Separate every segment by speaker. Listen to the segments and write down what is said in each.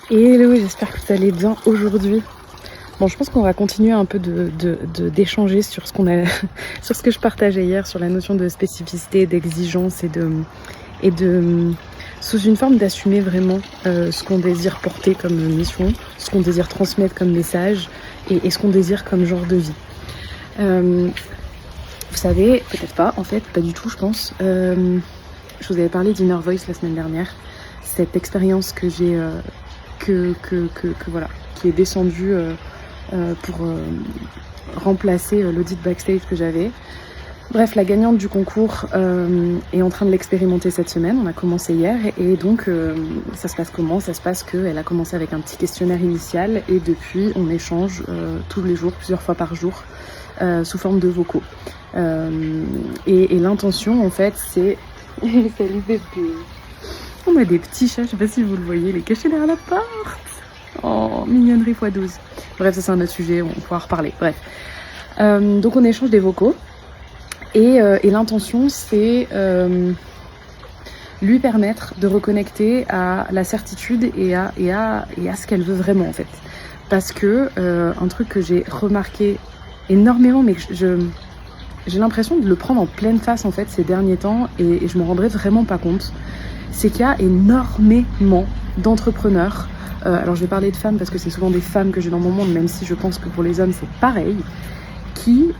Speaker 1: Hello, j'espère que vous allez bien aujourd'hui. Bon, je pense qu'on va continuer un peu d'échanger sur ce qu'on a, sur ce que je partageais hier, sur la notion de spécificité, d'exigence et de sous une forme d'assumer vraiment ce qu'on désire porter comme mission, ce qu'on désire transmettre comme message et ce qu'on désire comme genre de vie. Vous savez, peut-être pas, en fait, pas du tout, je pense. Je vous avais parlé d'Inner Voice la semaine dernière, cette expérience que j'ai, voilà, qui est descendue pour remplacer l'audit backstage que j'avais. Bref, la gagnante du concours est en train de l'expérimenter cette semaine. On a commencé hier et donc ça se passe comment? Ça se passe qu'elle a commencé avec un petit questionnaire initial et depuis on échange tous les jours, plusieurs fois par jour, sous forme de vocaux. Et l'intention en fait c'est... Salut bébé. On a des petits chats, je sais pas si vous le voyez, les cachés derrière la porte. Oh, mignonnerie x12. Bref, ça c'est un autre sujet, on pourra en reparler. Bref. Donc on échange des vocaux. Et l'intention c'est lui permettre de reconnecter à la certitude et à ce qu'elle veut vraiment en fait. Parce que un truc que j'ai remarqué énormément, mais que j'ai l'impression de le prendre en pleine face en fait ces derniers temps et je m'en rendrais vraiment pas compte, c'est qu'il y a énormément d'entrepreneurs, alors je vais parler de femmes parce que c'est souvent des femmes que j'ai dans mon monde, même si je pense que pour les hommes c'est pareil, qui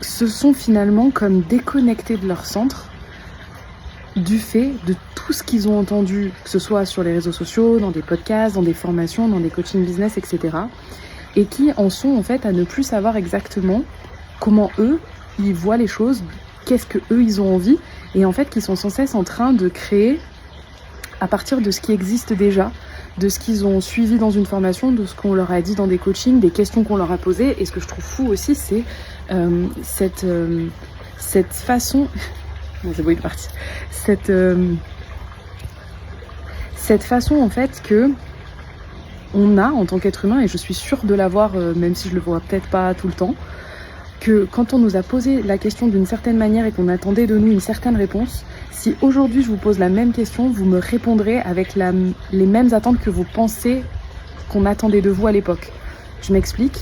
Speaker 1: se sont finalement comme déconnectés de leur centre du fait de tout ce qu'ils ont entendu, que ce soit sur les réseaux sociaux, dans des podcasts, dans des formations, dans des coaching business, etc. Et qui en sont en fait à ne plus savoir exactement comment eux, ils voient les choses, qu'est-ce que eux, ils ont envie, et en fait qui sont sans cesse en train de créer à partir de ce qui existe déjà, de ce qu'ils ont suivi dans une formation, de ce qu'on leur a dit dans des coachings, des questions qu'on leur a posées. Et ce que je trouve fou aussi, c'est cette façon... Bon, c'est bon, il est parti. Cette façon en fait que on a en tant qu'être humain, et je suis sûre de l'avoir, même si je le vois peut-être pas tout le temps, que quand on nous a posé la question d'une certaine manière et qu'on attendait de nous une certaine réponse, si aujourd'hui je vous pose la même question, vous me répondrez avec les mêmes attentes que vous pensez qu'on attendait de vous à l'époque. Je m'explique.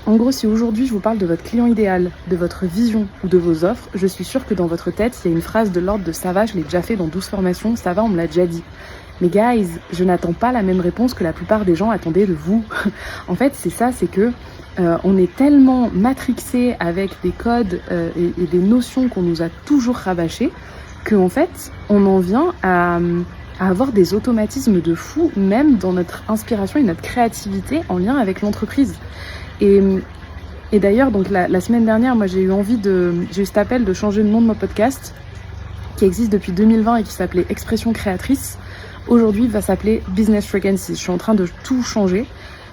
Speaker 1: En gros, si aujourd'hui je vous parle de votre client idéal, de votre vision ou de vos offres, je suis sûre que dans votre tête, il y a une phrase de l'ordre de « ça va, je l'ai déjà fait dans 12 formations, ça va, on me l'a déjà dit ». Mais guys, je n'attends pas la même réponse que la plupart des gens attendaient de vous. En fait, c'est ça, c'est que on est tellement matrixé avec des codes et des notions qu'on nous a toujours rabâchées qu'en fait, on en vient à avoir des automatismes de fou, même dans notre inspiration et notre créativité en lien avec l'entreprise. Et d'ailleurs, donc la semaine dernière, moi j'ai eu cet appel de changer le nom de mon podcast qui existe depuis 2020 et qui s'appelait Expression Créatrice. Aujourd'hui, il va s'appeler Business Frequencies. Je suis en train de tout changer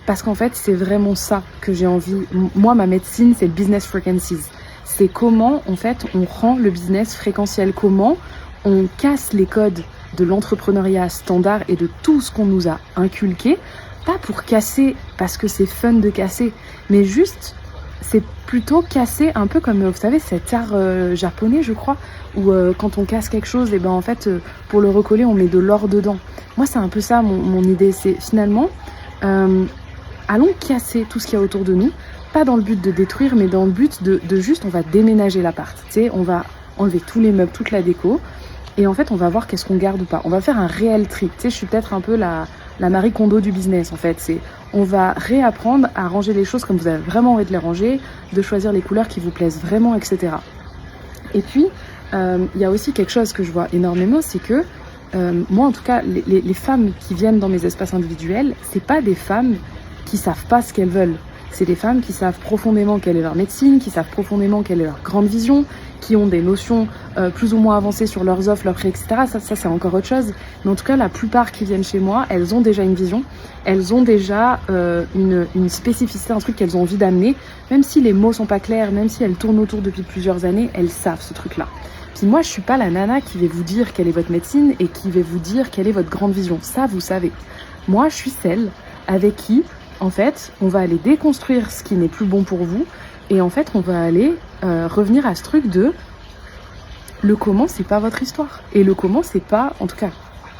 Speaker 1: parce qu'en fait, c'est vraiment ça que j'ai envie. Moi, ma médecine, c'est le Business Frequencies. C'est comment, en fait, on rend le business fréquentiel, comment on casse les codes de l'entrepreneuriat standard et de tout ce qu'on nous a inculqué. Pas pour casser parce que c'est fun de casser, mais juste, c'est plutôt casser un peu comme, vous savez, cet art japonais, je crois, où quand on casse quelque chose, et ben en fait, pour le recoller, on met de l'or dedans. Moi, c'est un peu ça, mon idée. C'est finalement, allons casser tout ce qu'il y a autour de nous, pas dans le but de détruire, mais dans le but de juste, on va déménager l'appart. Tu sais, on va enlever tous les meubles, toute la déco, et en fait, on va voir qu'est-ce qu'on garde ou pas. On va faire un réel tri. Tu sais, je suis peut-être un peu la Marie Kondo du business, en fait. On va réapprendre à ranger les choses comme vous avez vraiment envie de les ranger, de choisir les couleurs qui vous plaisent vraiment, etc. Et puis, il y a aussi quelque chose que je vois énormément, c'est que moi, en tout cas, les femmes qui viennent dans mes espaces individuels, c'est pas des femmes qui savent pas ce qu'elles veulent. C'est des femmes qui savent profondément quelle est leur médecine, qui savent profondément quelle est leur grande vision, qui ont des notions plus ou moins avancées sur leurs offres, leurs prix, etc. Ça c'est encore autre chose. Mais en tout cas, la plupart qui viennent chez moi, elles ont déjà une vision, elles ont déjà une spécificité, un truc qu'elles ont envie d'amener. Même si les mots sont pas clairs, même si elles tournent autour depuis plusieurs années, elles savent ce truc-là. Puis moi, je suis pas la nana qui va vous dire quelle est votre médecine et qui va vous dire quelle est votre grande vision. Ça, vous savez. Moi, je suis celle avec qui, en fait, on va aller déconstruire ce qui n'est plus bon pour vous et en fait, on va aller revenir à ce truc de le comment, c'est pas votre histoire. Et le comment, c'est pas, en tout cas,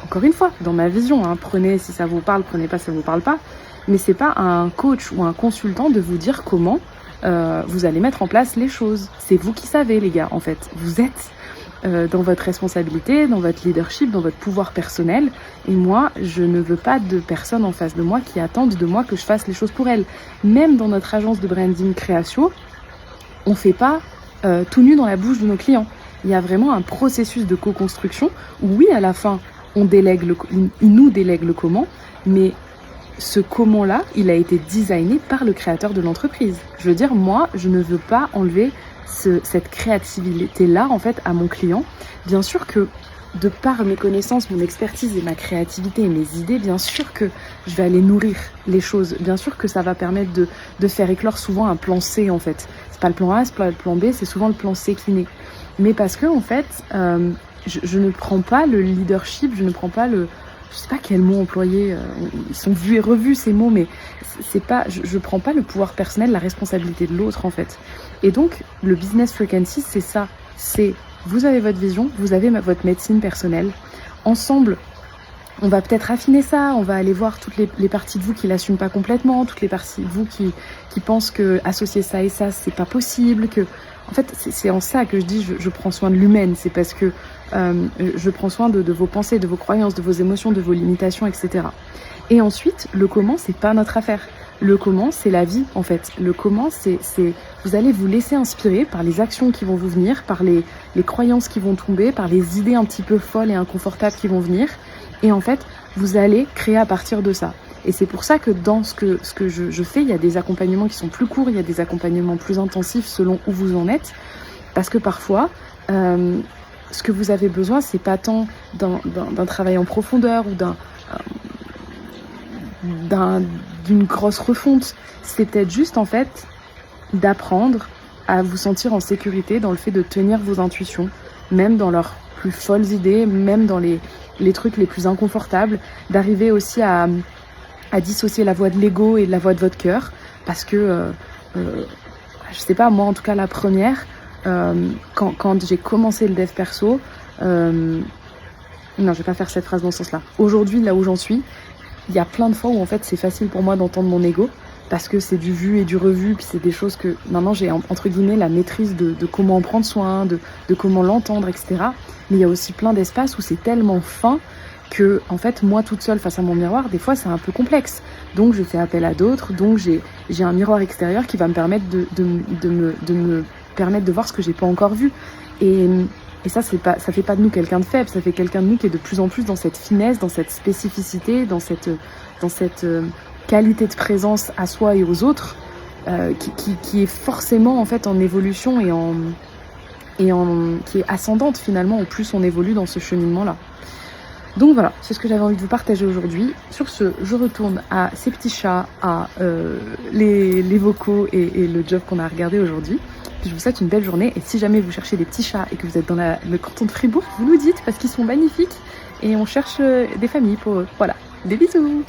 Speaker 1: encore une fois, dans ma vision, hein, prenez si ça vous parle, prenez pas si ça vous parle pas, mais c'est pas à un coach ou un consultant de vous dire comment vous allez mettre en place les choses. C'est vous qui savez, les gars, en fait. Vous êtes dans votre responsabilité, dans votre leadership, dans votre pouvoir personnel. Et moi, je ne veux pas de personnes en face de moi qui attendent de moi que je fasse les choses pour elles. Même dans notre agence de branding création, on ne fait pas tout nu dans la bouche de nos clients. Il y a vraiment un processus de co-construction où oui, à la fin, ils nous délèguent le comment, mais ce comment-là, il a été designé par le créateur de l'entreprise. Je veux dire, moi, je ne veux pas enlever cette créativité-là, en fait, à mon client. Bien sûr que, de par mes connaissances, mon expertise et ma créativité et mes idées, bien sûr que je vais aller nourrir les choses. Bien sûr que ça va permettre de faire éclore souvent un plan C, en fait. C'est pas le plan A, c'est pas le plan B, c'est souvent le plan C qui naît. Mais parce que, en fait, je ne prends pas le leadership, je ne prends pas le... Je sais pas quel mot employer, ils sont vus et revus ces mots, mais c'est pas, je prends pas le pouvoir personnel, la responsabilité de l'autre en fait. Et donc le business frequency, c'est ça, c'est vous avez votre vision, vous avez votre médecine personnelle. Ensemble, on va peut-être affiner ça, on va aller voir toutes les parties de vous qui l'assument pas complètement, toutes les parties de vous qui pensent que associer ça et ça, c'est pas possible, que en fait c'est en ça que je dis je prends soin de l'humaine, c'est parce que je prends soin de vos pensées, de vos croyances, de vos émotions, de vos limitations, etc. Et ensuite, le comment, c'est pas notre affaire. Le comment, c'est la vie, en fait. Le comment, c'est vous allez vous laisser inspirer par les actions qui vont vous venir, par les croyances qui vont tomber, par les idées un petit peu folles et inconfortables qui vont venir. Et en fait, vous allez créer à partir de ça. Et c'est pour ça que dans ce que je fais, il y a des accompagnements qui sont plus courts, il y a des accompagnements plus intensifs selon où vous en êtes. Parce que parfois... ce que vous avez besoin, c'est pas tant d'un travail en profondeur ou d'une grosse refonte. C'est peut-être juste en fait d'apprendre à vous sentir en sécurité dans le fait de tenir vos intuitions, même dans leurs plus folles idées, même dans les trucs les plus inconfortables, d'arriver aussi à dissocier la voix de l'ego et la voix de votre cœur, parce que je sais pas, moi en tout cas la première, quand j'ai commencé le dev perso, non, je vais pas faire cette phrase dans ce sens-là. Aujourd'hui, là où j'en suis, il y a plein de fois où en fait c'est facile pour moi d'entendre mon ego, parce que c'est du vu et du revu, puis c'est des choses que maintenant j'ai entre guillemets la maîtrise de comment en prendre soin, de comment l'entendre, etc. Mais il y a aussi plein d'espaces où c'est tellement fin que en fait moi toute seule face à mon miroir, des fois c'est un peu complexe. Donc je fais appel à d'autres, donc j'ai un miroir extérieur qui va me permettre de me permettre de voir ce que j'ai pas encore vu. Et ça, ça fait pas de nous quelqu'un de faible, ça fait quelqu'un de nous qui est de plus en plus dans cette finesse, dans cette spécificité, dans cette qualité de présence à soi et aux autres, qui est forcément en fait en évolution et qui est ascendante finalement au plus on évolue dans ce cheminement-là. Donc voilà, c'est ce que j'avais envie de vous partager aujourd'hui. Sur ce, je retourne à ces petits chats, à les vocaux et le job qu'on a regardé aujourd'hui. Puis je vous souhaite une belle journée. Et si jamais vous cherchez des petits chats et que vous êtes dans le canton de Fribourg, vous nous dites parce qu'ils sont magnifiques et on cherche des familles pour eux. Voilà, des bisous!